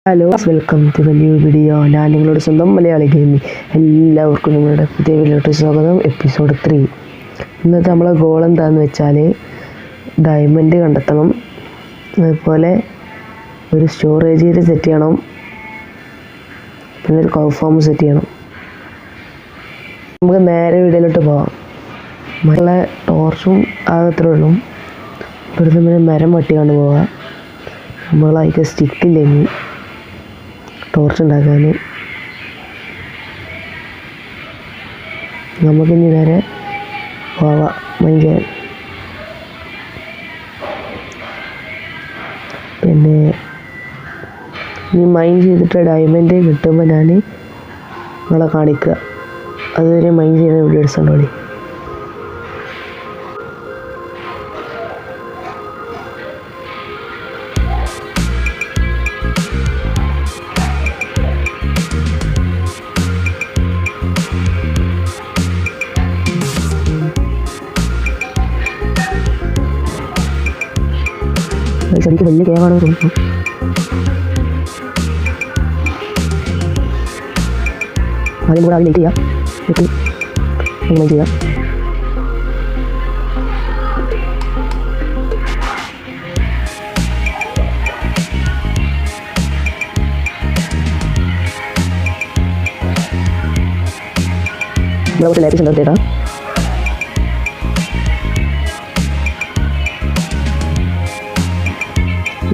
Hello, welcome to the new video. ഞാൻ നിങ്ങളുടെ സ്വന്തം മലയാളി ഗെയിമിംഗ്. എല്ലാവർക്കും നിങ്ങളുടെ പുതിയ വീഡിയോയിലോട്ട് സ്വാഗതം. എപ്പിസോഡ് 3. ഇന്നത്തെ നമ്മളെ ഗോൾ എന്താണെന്ന് വെച്ചാൽ ഡയമണ്ട് കണ്ടെത്തണം, അതുപോലെ ഒരു സ്റ്റോറേജ് ഏരിയ സെറ്റ് ചെയ്യണം, പിന്നെ ഒരു കൗ ഫാം സെറ്റ് ചെയ്യണം. നമുക്ക് നേരെ വീഡിയോയിലോട്ട് പോകാം. മറ്റുള്ള ടോർച്ചും ആകത്രേ ഉള്ളൂ. ഇവിടുന്ന് പിന്നെ മരം വെട്ടിക്കൊണ്ട് പോകാം. നമ്മളതിലേക്ക് സ്റ്റിക്കില്ലെങ്കിൽ ടോർച്ച് ഉണ്ടാക്കാൻ നമുക്കിനി നേരെ പോവാം മൈൻ ചെയ്യാൻ. പിന്നെ ഈ മൈൻ ചെയ്തിട്ട് ഡയമണ്ട് കിട്ടുമ്പോൾ ഞാൻ നിങ്ങളെ കാണിക്കുക. അതുവരെ മൈൻ ചെയ്യുന്ന വീഡിയോ എടുത്തുകൊണ്ടോളി. ചെടിക്ക് വലിയ കേവാണ് തോന്നുന്നു. ആദ്യം കൂടെ ലേറ്റ് ചെയ്യാം, ചെയ്യാം. ഇവിടെ കുറച്ച് ലേറ്റസ്റ്റ് ഉണ്ടാക്കിയേക്കാം.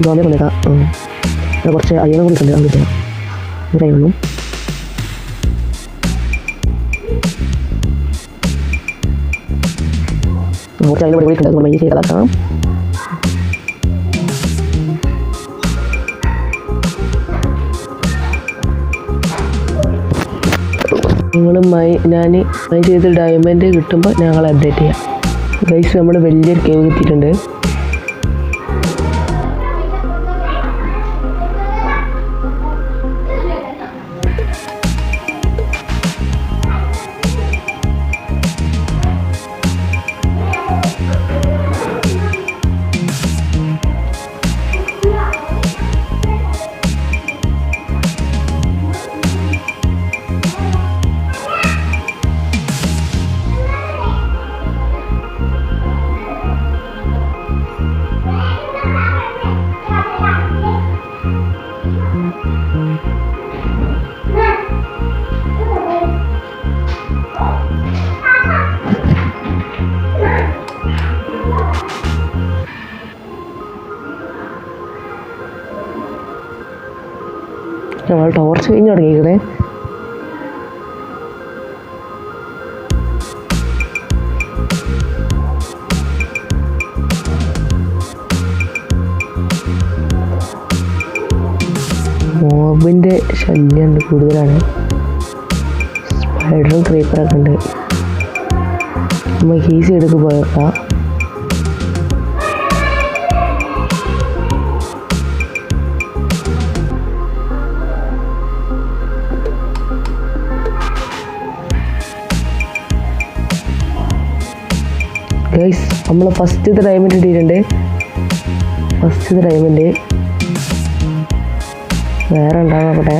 ഗോമേ കൊണ്ടേക്കാം. കുറച്ച് അയ്യണം കൂടി ഉണ്ട്, അത് ചെയ്യാം. ഇത്രയേ ഉള്ളൂ. കുറച്ച് അയ്യണം കൂടി കൂടിയിട്ടുണ്ട്, നമ്മൾ മൈൻഡ് ചെയ്താക്കാം. ഞാൻ മൈൻ ചെയ്ത് ഡയമണ്ട് കിട്ടുമ്പോൾ ഞങ്ങൾ അപ്ഡേറ്റ് ചെയ്യാം. ഗൈസ്, നമ്മൾ വലിയൊരു കേവ് എത്തിയിട്ടുണ്ട്. ഞങ്ങൾ ടോർച്ച് കഴിഞ്ഞ് തുടങ്ങിയിരിക്കണേ. മോബിൻ്റെ ശല്യം കൂടുതലാണ്. സ്പൈഡറും ക്രീപ്പറൊക്കെ ഉണ്ട്. നമുക്ക് ഈസി എടുക്ക് പോയേക്കാം. ഗൈസ്, നമ്മൾ ഫസ്റ്റത്തെ ഡയമണ്ട് ഇട്ടിട്ടുണ്ട്. ഫസ്റ്റത്തെ ഡയമണ്ട് വേറെ ഉണ്ടാകട്ടെ.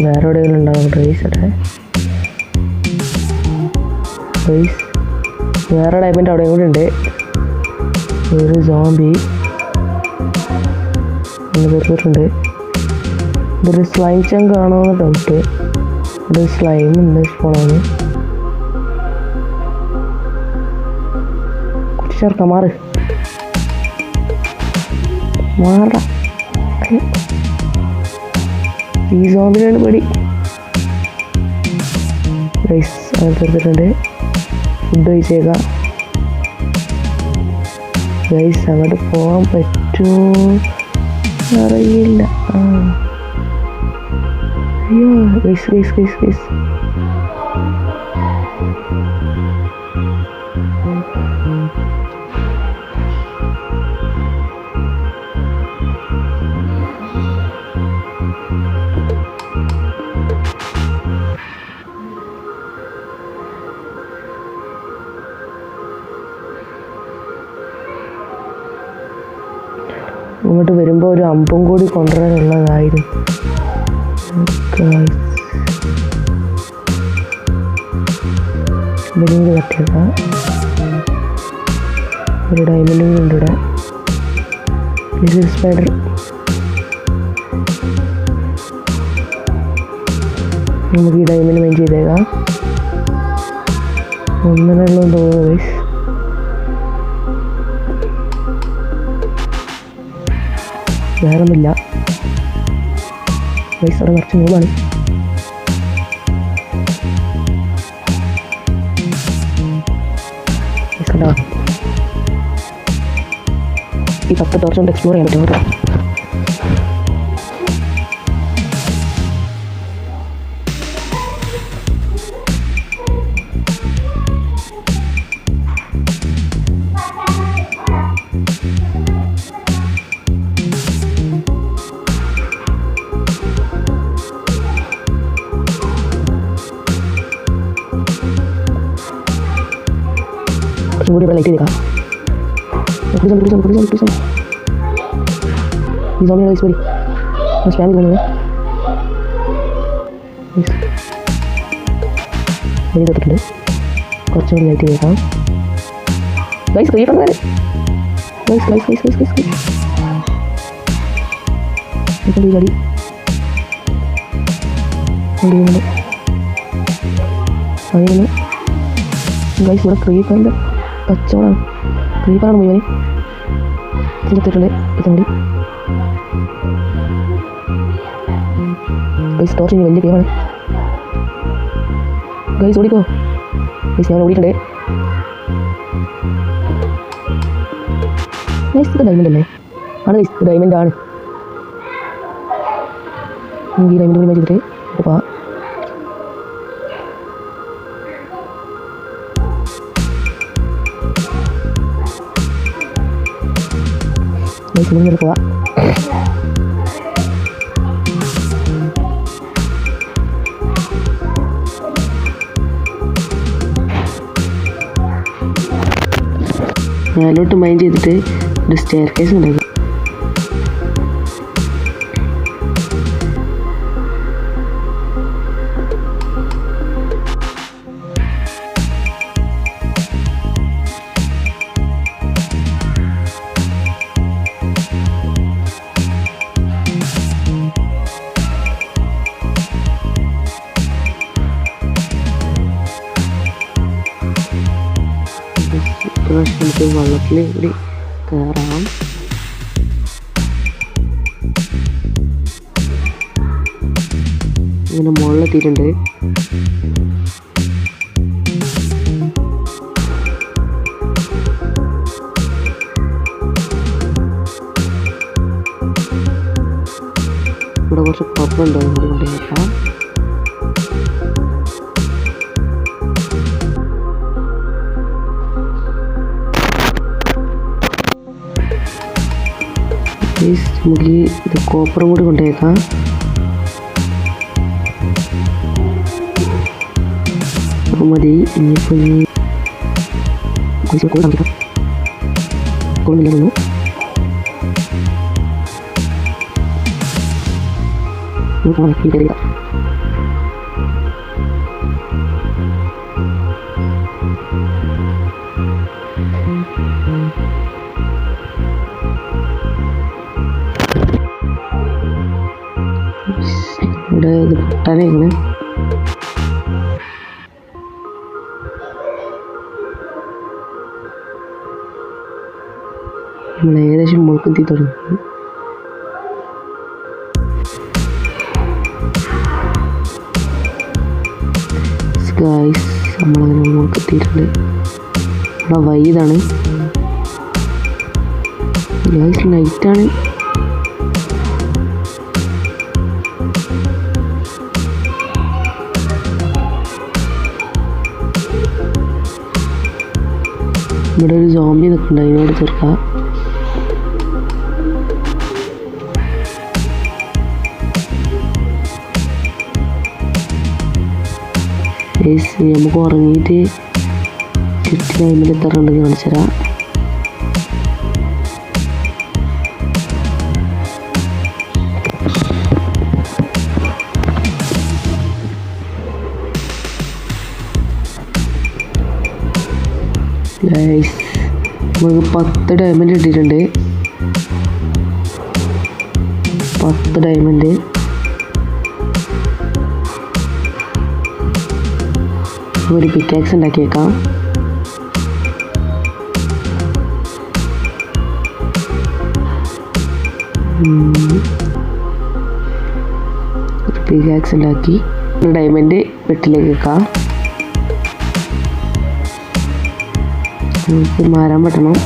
വേറെ എവിടെയെങ്കിലും ഉണ്ടാകട്ടെ ഗൈസ്. ഗൈസ്, വേറെ ഡയമണ്ട് അവിടെയും കൂടെ ഉണ്ട്. ഒരു സോംബി വരുന്നുണ്ട്. ഇതൊരു സ്ലൈം ചങ്ക് ആണോ എന്ന് ഡൗട്ട്. ഒരു സ്ലൈം ഉണ്ട് സ്പോണാണ്. കുറച്ച് ചേർക്കാം. മാറ ഈ സോംബിനാണ് പേടി. റൈസ് അത് തീർത്തിട്ടുണ്ട്. ഫുഡ് കഴിച്ചേക്കാം. ഗൈസ്, അങ്ങോട്ട് പോകാൻ പറ്റുമോ അറിയില്ല. അയ്യോ ഗൈസ് ഗൈസ് ഗൈസ് ഗൈസ് ഇങ്ങോട്ട് വരുമ്പോൾ ഒരു അമ്പും കൂടി കൊണ്ടുവരാനുള്ളതായിരുന്നു. ഇവരും കൂടി കട്ടിയേക്കാം. ഒരു ഡയമണ്ടും കൂടി ഉണ്ട് ഇവിടെ. Little spider. നമുക്ക് ഈ ഡയമണ്ട് മൈൻഡ് ചെയ്തേക്കാം. ഒന്നിനുള്ളൂ തോന്നുന്നു ഗൈസ്. വേറൊന്നുമില്ല ഗൈസ്. അവിടെ നിറച്ച് മൂവാണ്. കണ്ടോ, ഈ 10 ടോർച്ച് കൊണ്ട് എക്സ്പ്ലോർ ചെയ്യാൻ പറ്റും. കൂടി ഇവിടെ ലൈറ്റ് ചെയ്തേക്കാം. ഈ സോമിനെ ലൈസ് മതി സ്പാം ചെയ്ത് തൊട്ടിട്ടുണ്ട്. കുറച്ചുകൂടി ലൈറ്റ് ചെയ്തേക്കാം. ഗൈസ് ക്രീപ്പർ വരെ guys guys guys guys guys guys ഈ കടി അതിന് ഗൈസ് ഇവിടെ ക്രീപ്പറിൻ്റെ കച്ചവടമാണ്. ക്രീപ്പറാണ് മുഴുവൻ ചെയ്തിട്ടുണ്ട്. ഇതുകൂടി ഗൈസ് ടോർച്ച് ഇനി വലിയ ഗെയിമാണ്. ഗൈസ് ഓടിക്കോ ഗൈസ്. ഞാൻ ഓടിക്കണ്ടേ ഗൈസ്. ഇത് ഡയമണ്ട് അല്ലേ? ആണ് ഗൈസ്, ഡയമണ്ട് ആണ്. ഈ ഡയമണ്ട് കൂടി ചെയ്തിട്ട് പോവാം. ഗൈസ് പോവാം. മേലോട്ട് മൈൻഡ് ചെയ്തിട്ട് ഒരു സ്റ്റെയർ കേസ് ഉണ്ടാക്കി. നമുക്ക് വെള്ളത്തിൽ കൂടി കയറാം. ഇങ്ങനെ മുകളിലെത്തിയിട്ടുണ്ട്. ഇവിടെ കുറച്ച് പപ്പുണ്ടോ കൂടി കൊണ്ടുപോയേക്കാം. നമുക്ക് ഇത് കോപ്പറും കൂടി കൊണ്ടുപോയേക്കാം. അപ്പോൾ മതി. ഇനിയിപ്പോൾ കോൾ കാണിക്കാം. കോളില്ല തോന്നുന്നു. തരിക. ഇവിടെ ഇത് പൊട്ടാനേ ഇങ്ങനെ നമ്മൾ ഏകദേശം മുൾക്കെത്തി തുടങ്ങി. ഗൈസ് നമ്മളങ്ങനെ മുൾക്കെത്തിയിട്ടുണ്ട്. ഇവിടെ വൈതാണ് ഗൈസ്, നൈറ്റാണ്. ഇവിടെ ഒരു സോംബി നിൽക്കുന്നുണ്ട്, അതിനോട് ചെറുക്കാം. നമുക്ക് ഉറങ്ങിയിട്ട് ചുറ്റി ടൈമിൽ എത്ര ഉണ്ടെങ്കിൽ കാണിച്ചു തരാം. ഗൈസ് നമുക്ക് 10 ഡയമണ്ട് കിട്ടിയിട്ടുണ്ട്. 10 ഡയമണ്ട്. ഒരു പിക്കാക്സ് ഉണ്ടാക്കിയേക്കാം. പിക്കാക്സ് ഉണ്ടാക്കി ഡയമണ്ട് വെട്ടിലേക്ക് വെക്കാം. നമുക്ക് മാറാൻ പറ്റണം.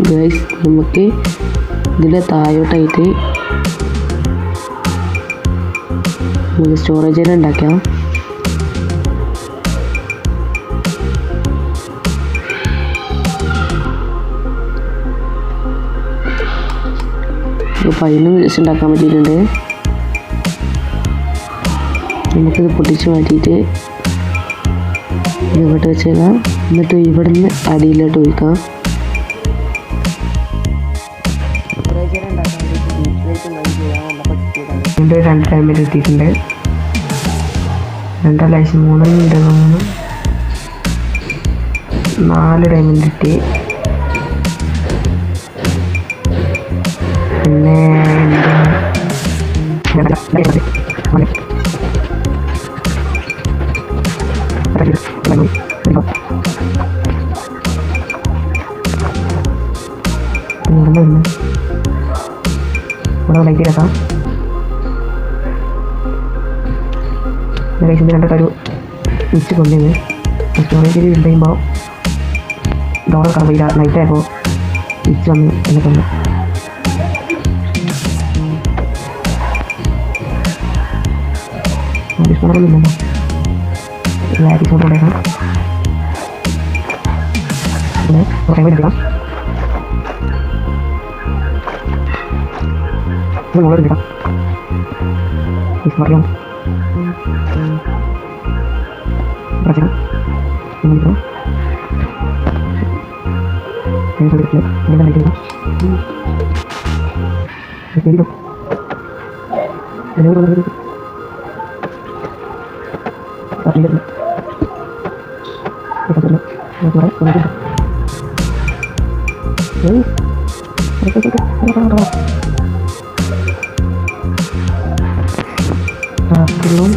ഗൈസ് നമുക്ക് ഇതിൻ്റെ താഴോട്ടായിട്ട് നമുക്ക് സ്റ്റോറേജ് ഏരിയ ഉണ്ടാക്കാം. പൈനും ജസ്റ്റ് ഉണ്ടാക്കാൻ പറ്റിയിട്ടുണ്ട്. നമുക്കിത് പൊട്ടിച്ച് മാറ്റിയിട്ട് ഇവിടെ വെച്ചേക്കാം. എന്നിട്ട് ഇവിടെ നിന്ന് അടിയിലോട്ട് ഒഴിക്കാം. രണ്ട് ടൈമിൽ എത്തിയിട്ടുണ്ട്. 2,03,3 4 ഡയമണ്ട് കിട്ടി. പിന്നെ ഇവിടെ ലൈറ്റ് കേൾക്കാം. ഇതിൻ്റെ കണ്ടിട്ടൊരു മിച്ച് കൊണ്ടിരുന്നു. സ്റ്റോറേജ് ബിൽഡ് ചെയ്യുമ്പോൾ ഡോളർ കറവില്ല. നൈറ്റായപ്പോൾ മിച്ച് വന്ന് എന്നെ കൊണ്ടു. ഡിസ്കൗണ്ടൊന്നുമില്ലല്ലോ. എപ്പിസോഡ് കൊണ്ടേക്കാം. പിന്നെ കുറേ കൂടി എടുക്കാം. മുകളിൽ എടുക്കാം. പറയാം പ്രശ്നം belum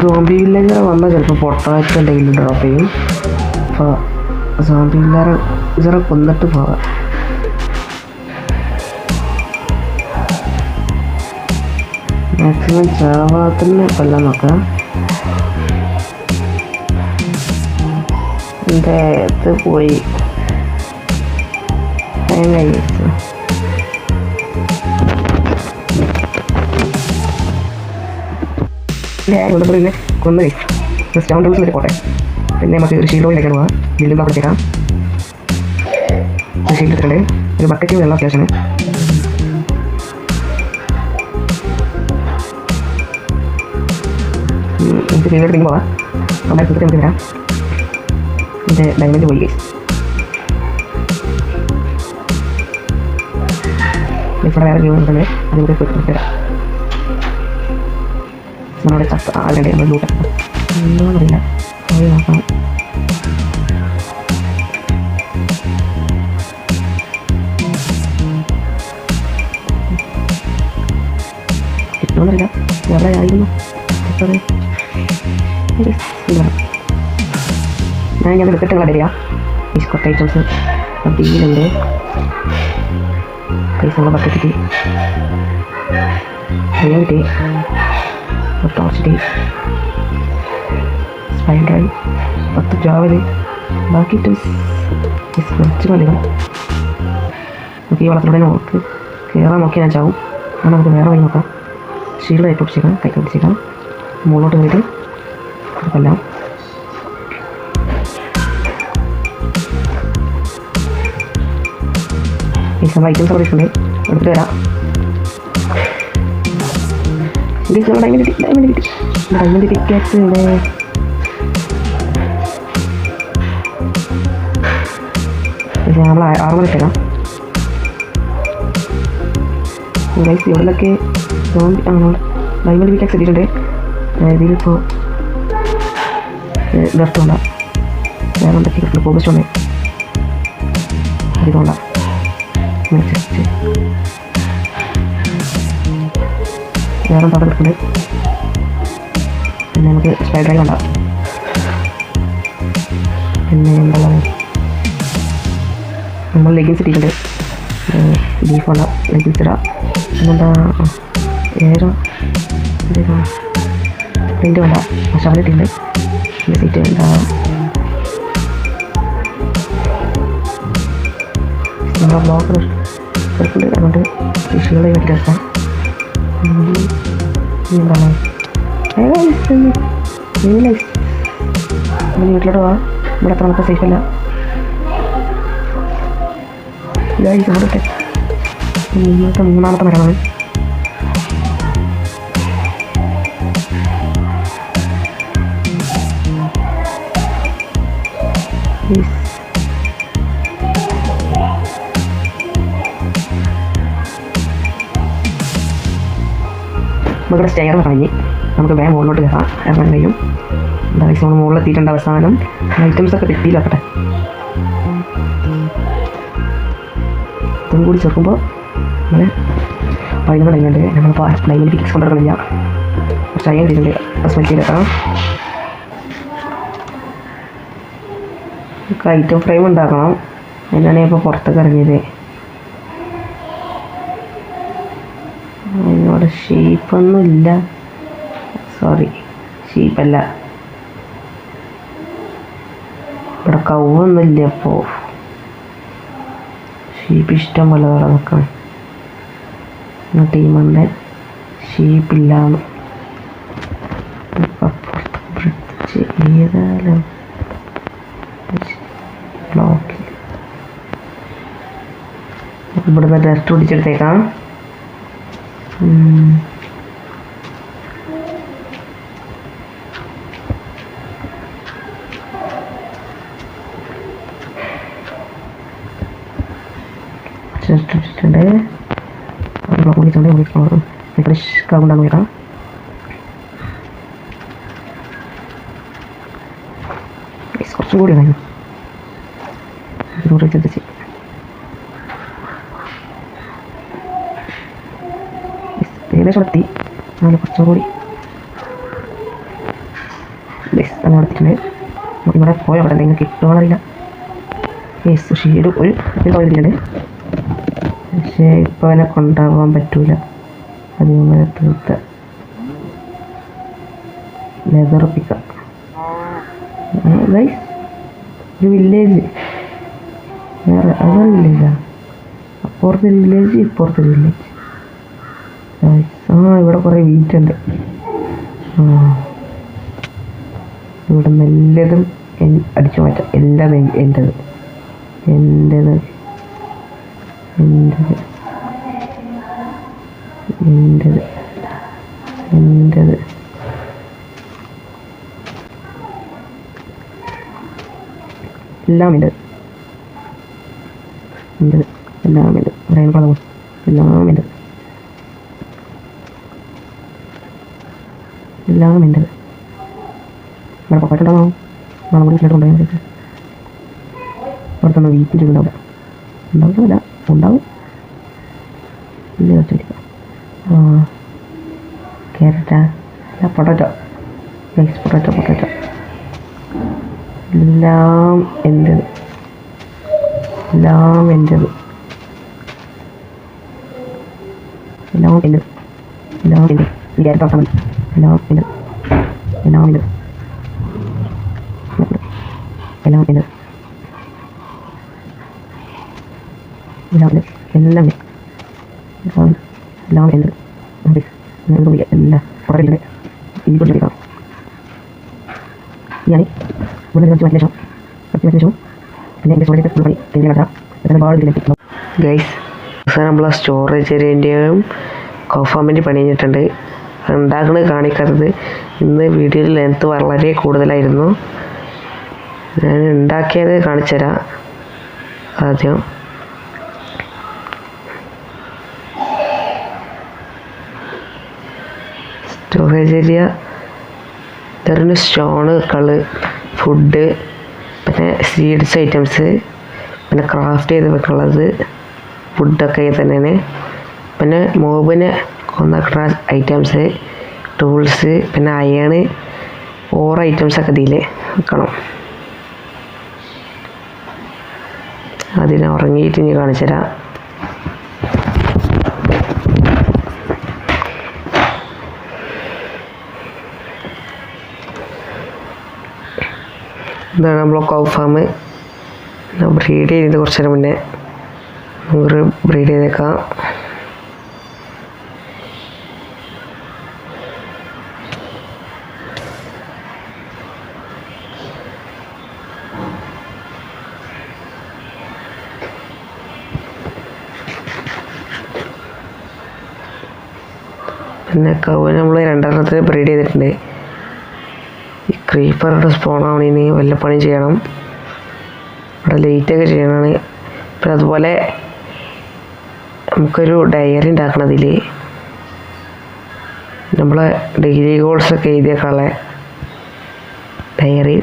zombie villager വന്നാൽ ചിലപ്പോൾ പൊട്ടാച്ച് എന്തെങ്കിലും ഡ്രോപ്പ് ചെയ്യും. അപ്പോൾ സോംബി വില്ലാജറെ കൊന്നിട്ട് പോകാം. മാക്സിമം ചാവാത്തിന് കൊല്ലാൻ നോക്കാം. എൻ്റെ ഇത് പോയി കഴിച്ചു. പിന്നെ കൊന്ന് സ്റ്റൗൺ ടൂൾസ് വരെ പോട്ടെ. പിന്നെ നമുക്ക് ഒരു ഷീൽഡിലേക്കാണ് പോകാം. ബിൽഡിൽ അപ്പോഴത്തേക്കാം ഒരു ഷീൽഡ് എടുത്തിട്ടുണ്ട്. ഒരു ബക്കറ്റ് വെള്ളം അത്യാവശ്യമാണ്. നമുക്ക് ഷീൽഡ് പോകാം. നമ്മുടെ സുഹൃത്ത് നമുക്ക് വരാം. എൻ്റെ ഡയമണ്ട് പോയി. ഇവിടെ വേറെ ജീവൻ ഉണ്ടല്ലേ, അതിലൂടെ പോയി തരാം. നമ്മുടെ ചത്ത ആളുടെ നമ്മൾ ലൂട്ട് എന്താണെന്നറിയില്ല. അത് നോക്കാം. കിട്ടുമെന്നറിയില്ല. എവിടെ ആയിരുന്നു ഞാൻ എടുത്തിട്ട് നിങ്ങളെ വരിക. ബിസ്ക്കറ്റ് ഐറ്റംസ് ഡീലുണ്ട്. പൈസ നമ്മൾ ബക്കറ്റ് കിട്ടി, കിട്ടി, ടോർച്ച് കിട്ടി, സ്പൈഡർ 10 ജാവല്, ബാക്കി ഐറ്റംസ് കുറച്ച് മതികൾ. നമുക്ക് ഈ വളത്തിലൂടെ നമുക്ക് കയറാൻ നോക്കിയാൽ ഞാൻ ചാവും. എന്നാൽ നമുക്ക് വേറെ വഴി നോക്കാം. ഷീൽഡ് ആയിട്ട് പിടിച്ചേക്കാം, കൈ പിടിച്ചേക്കാം, മുകളിലോട്ട് കയറിയിട്ട് കൊല്ലാം. നമ്മൾ ഐറ്റംസ് ഒക്കെ ഇട്ടുണ്ട്, എടുത്ത് വരാം. ഡയമണ്ട് കിട്ടി, ഡയമണ്ട് കിട്ടി, ഡയമണ്ട് പിക്കാക്സ് ഇവിടെ. നമ്മൾ 6 മണി ഇട്ടേക്കാം. ഗൈസ് ഇവിടെയൊക്കെ ഡയമണ്ട് പിക്കാക്സ് ഇട്ടിട്ടുണ്ട്. ഇതിലിപ്പോൾ ഡർട്ടുണ്ട, വേറെ എന്തൊക്കെ കിട്ടുന്നു, ഫോക്കസ് ഉണ്ട്, അതിതുകൊണ്ട വേറെ എന്താ കിട്ടുന്നുണ്ട്. പിന്നെ നമുക്ക് സ്പൈ ഡ്രൈവ് ഉണ്ടാകും. പിന്നെ എന്താ നമ്മൾ ലെഗിൻസ് ഇട്ടിട്ടുണ്ട്, ബീഫുണ്ട, ലെഗിൻസ് ഇടാം. പിന്നെന്താ ഏറെ പ്രിൻ്റ് വേണ്ട, മസാല ഇട്ടിട്ടുണ്ട്. പിന്നെ സീറ്റ് എന്താ നമ്മുടെ ബ്ലോക്ക് എടുക്കുന്നുണ്ട്, അതുകൊണ്ട് ഫിഷുകളെ വേണ്ടി രസം. എന്താണ് വീട്ടിലോട്ട് പോവാം. ഇവിടെ അത്ര നമുക്ക് സേഫ് അല്ല. ഇവിടുത്തെ ഇന്നത്തെ 3ാമത്തെ മരമാണ്. നമുക്കിവിടെ സ്റ്റെയർ കഴിഞ്ഞ് നമുക്ക് വേഗം മുകളിലോട്ട് കയറാം, ഇറങ്ങാൻ കഴിയും. എന്താ വെച്ചാൽ നമ്മൾ മുകളിലെത്തിയിട്ടുണ്ട്. അവസാനം ഐറ്റംസൊക്കെ തെറ്റിയിലാക്കട്ടെ. ഇതും കൂടി ചേർക്കുമ്പോൾ നമ്മൾ 11 ടൈമുണ്ട്. നമ്മളിപ്പോൾ ഡയമണ്ട് പിക്സ് കൊണ്ടിറങ്ങുന്നില്ല, കുറച്ച് അയ്യാൻ ചെയ്തിട്ടുണ്ട്. സ്മെൽ ചെയ്തെത്താം. ഐറ്റം ഫ്രെയിം ഉണ്ടാക്കണം, അതിനാണ് ഇപ്പോൾ പുറത്തൊക്കെ ഇറങ്ങിയത്. അതിനോട് ഷീപ്പൊന്നും ഇല്ല, സോറി ഷീപ്പല്ല, ഇവിടെ കവൊന്നുമില്ല. അപ്പോൾ ഷീപ്പ് ഇഷ്ടം പോലെ വേറെ നോക്കണം. ടീമുണ്ട് ഷീപ്പില്ലാന്ന്. ഏതായാലും ബ്ലോക്കിൽ ഇവിടുന്ന് ഡസ്റ്റ് പിടിച്ചെടുത്തേക്കാം. ഇട്ടിട്ടുണ്ട്, വിളിച്ചുകൊണ്ട് കേട്ടോ. കുറച്ചും കൂടി കഴിഞ്ഞു, 100 ഏകദേശം എത്തി. അങ്ങനെ കുറച്ചും കൂടി അങ്ങനെ എടുത്തിട്ടുണ്ട്. ഇവിടെ പോയോ അവിടെ എന്തെങ്കിലും കിട്ടുമെന്നറിയില്ല. ഷീഡ് ഒരു തോന്നിയിട്ടുണ്ട്, പക്ഷേ ഇപ്പോൾ അവനെ കൊണ്ടുപോകാൻ പറ്റൂല. അതിങ്ങനെ തീർത്ത ലെതർ പിക്ക. ഒരു വില്ലേജ്, വേറെ അതൊരു വില്ലേജാണ്. അപ്പുറത്തെ വില്ലേജ്, ഇപ്പുറത്തെ വില്ലേജ്. ഇവിടെ കുറേ വീറ്റുണ്ട്. ഇവിടെ നല്ലതും അടിച്ചു മാറ്റാം. എല്ലാം എൻ്റെത്, എൻ്റെത്, എൻ്റെത്, എൻ്റെത്, എൻ്റെത്. എല്ലാം ഉണ്ട്, എൻ്റെത്, എല്ലാം ഉണ്ട്. എല്ലാം ഉണ്ട്, എല്ലാം ഉണ്ട്. ഇവിടെ പൊക്കട്ടുണ്ടാവും, നാളെ കൂടി ഫ്ലഡ് കൊണ്ടുപോയി. പുറത്തൊന്ന് വീട്ടിൽ ഉണ്ടാവില്ല, ഉണ്ടാവില്ല, ഉണ്ടാവും. ഇല്ല വെച്ചിരിക്കാം. ക്യാരറ്റാ, അല്ല പൊട്ടാറ്റോ, പൊട്ടാറ്റോ. എല്ലാം എൻ്റെത്, എല്ലാം എൻ്റെത്, എല്ലാം എൻ്റെത്, എല്ലാം എൻ്റെത്. വിചാരിക്കാൻ മതി. എല്ലാം എൻ്റെത്, എല്ലാം എൻ്റെത്, എല്ലാം എൻ്റെത്, എല്ലാം എൻ്റെത്, എല്ലാം എല്ലാം എൻ്റെത്. എല്ലാം പുറകിൽ ഇനിക്കൊണ്ട് വിളിക്കാം. ഞാൻ ഇവിടെ കുറച്ച് ശേഷം പിന്നെ എൻ്റെ സ്റ്റോറേജ് ഫുൾ പണി കഴിഞ്ഞ കഥ ഒരുപാട് ഇതിലെത്തി. ഗൈസ് നമ്മളെ സ്റ്റോറേജ് ഏരിയൻ്റെയും കോഫാമിൻ്റെ പണി കഴിഞ്ഞിട്ടുണ്ട്. ഉണ്ടാക്കുന്നത് കാണിക്കാത്തത് ഇന്ന് വീഡിയോയിൽ ലെങ്ത്ത് വളരെ കൂടുതലായിരുന്നു. ഞാൻ ഉണ്ടാക്കിയത് കാണിച്ചു തരാം. ആദ്യം സ്റ്റോറേജ് ഏരിയ ഇതൊരു സ്റ്റോണ്, കള്, ഫുഡ്, പിന്നെ സീഡ്സ് ഐറ്റംസ്, പിന്നെ ക്രാഫ്റ്റ് ചെയ്ത് വെക്കുള്ളത് ഫുഡൊക്കെ തന്നെയാണ്. പിന്നെ മോബിനെ കൊന്നാക്കുന്ന ഐറ്റംസ്, ടൂൾസ്, പിന്നെ അയണ്, ഓർ ഐറ്റംസൊക്കെ ഇതിൽ വെക്കണം. അതിനെ ഉറങ്ങിയിട്ട് ഇനി കാണിച്ചു തരാം. ഇതാണ് നമ്മളെ കൗ ഫാം. ബ്രീഡ് ചെയ്ത് കുറച്ച് നേരം മുന്നേ നമുക്ക് ബ്രീഡ് ചെയ്തേക്കാം. പിന്നെ കൗവിന് നമ്മൾ 2 ബ്രീഡ് ചെയ്തിട്ടുണ്ട്. ഈ ക്രീപ്പറുടെ സ്പോണാവണിന് വല്ല പണിയും ചെയ്യണം. ഇവിടെ ലേറ്റൊക്കെ ചെയ്യണമാണ്. പിന്നെ അതുപോലെ നമുക്കൊരു ഡയറി ഉണ്ടാക്കണതിൽ നമ്മളെ ഡിഗ്രി കോഴ്സൊക്കെ എഴുതിയേക്കാളെ ഡയറി.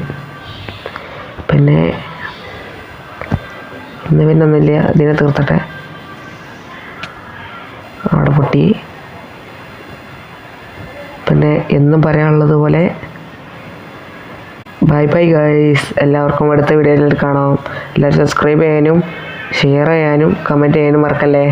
പിന്നെ പിന്നെ ഒന്നുമില്ല, ഇതിനെ തീർത്തട്ടെ. അവിടെ പൊട്ടി. പിന്നെ എന്നും പറയാനുള്ളത് പോലെ ബൈ ബൈ ഗൈസ്. എല്ലാവർക്കും അടുത്ത വീഡിയോയിൽ കാണാം. എല്ലാവരും സബ്സ്ക്രൈബ് ചെയ്യാനും ഷെയർ ചെയ്യാനും കമൻറ്റ് ചെയ്യാനും മറക്കല്ലേ.